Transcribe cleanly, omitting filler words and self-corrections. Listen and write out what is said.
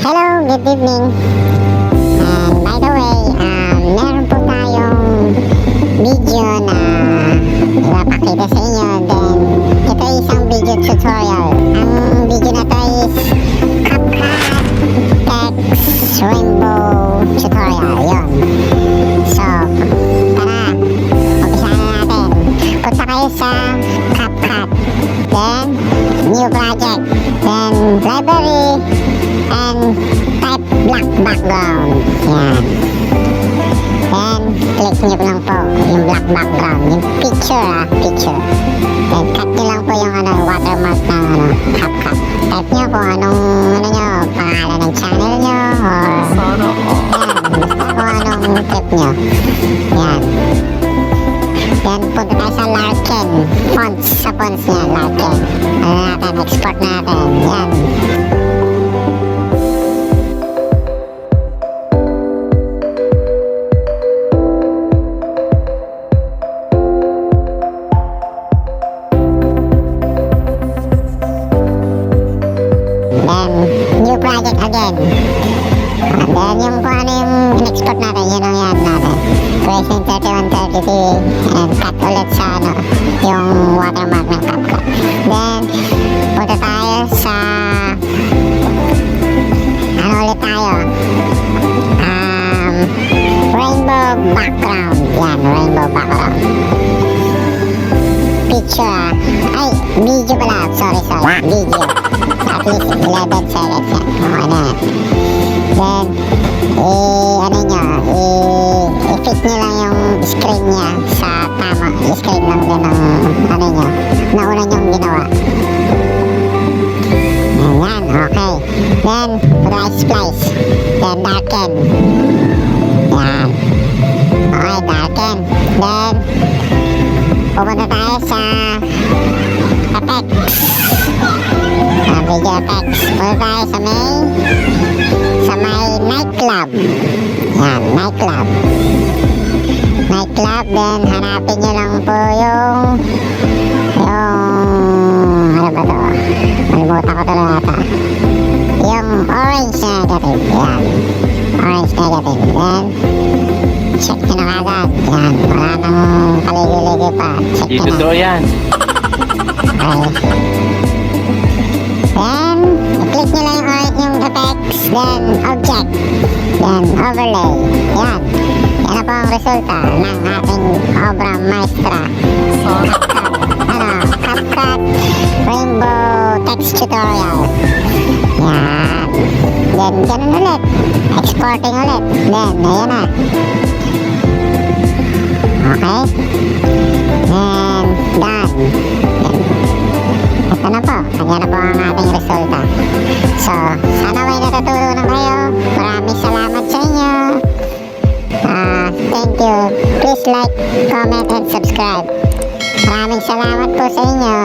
Hello, good evening. And by the way, meron po tayong video na ipapakita sa inyo. Then, ito ay isang video tutorial. Ang video na to is Capcut text rainbow tutorial. Yun. So, tara, umpisahan na natin. Punta kayo sa Capcut. Then, new project. Then, library. And type black background. Yan. Then, click nyo lang po yung black background. Yung picture picture. Then, cut nyo lang po yung watermark ng Capcut. Type nyo kung anong pangalan ng channel nyo or yan, basta kung anong tip nyo. Yan. Then, punta tayo sa Larkin. Fonts, sa fonts niya, Larkin. Ano natin, export natin. Yan. Then, new project again. And then, yung kung ano yung in-export natin, yun ang yan natin. Creation 3133 and cut ulit sa yung watermark ng Capcut. Then, punta tayo sa ulit tayo. Rainbow background. Yan, rainbow background. Picture ay, video pala. Sorry. Video. At least 11 seconds yan. Okay na yan. Then, i-fit nyo lang yung screen niya sa tama. I-screen lang din ng nauna nyong ginawa. Ayan, okay. Then, right splice. Then, darken. Yan. Okay, darken. Then, pupunta tayo sa effects. Video effects. Punta tayo sa may nightclub. Yan, nightclub. Nightclub, then hanapin nyo lang po yung ano ba to? Malimutan ko to na ata. Yung orange negative. Yan. Orange negative. Then, check nyo na kagad. Yan, wala nang kaligil-ligil pa. Check nyo na. Dito yan. Okay. Then, i-click nyo lang yung effects, then object, then overlay. Yan. Yan na po ang resulta ng ating obra maestra. Capcut rainbow text tutorial. Yan. Then, ganun ulit. Exporting ulit. Then, ayan na. Okay. Then, done. Ito na po. Ayan na po ang ating resulta. So, sana may natutunan kayo. Maraming salamat sa inyo. Thank you. Please like, comment, and subscribe. Maraming salamat po sa inyo.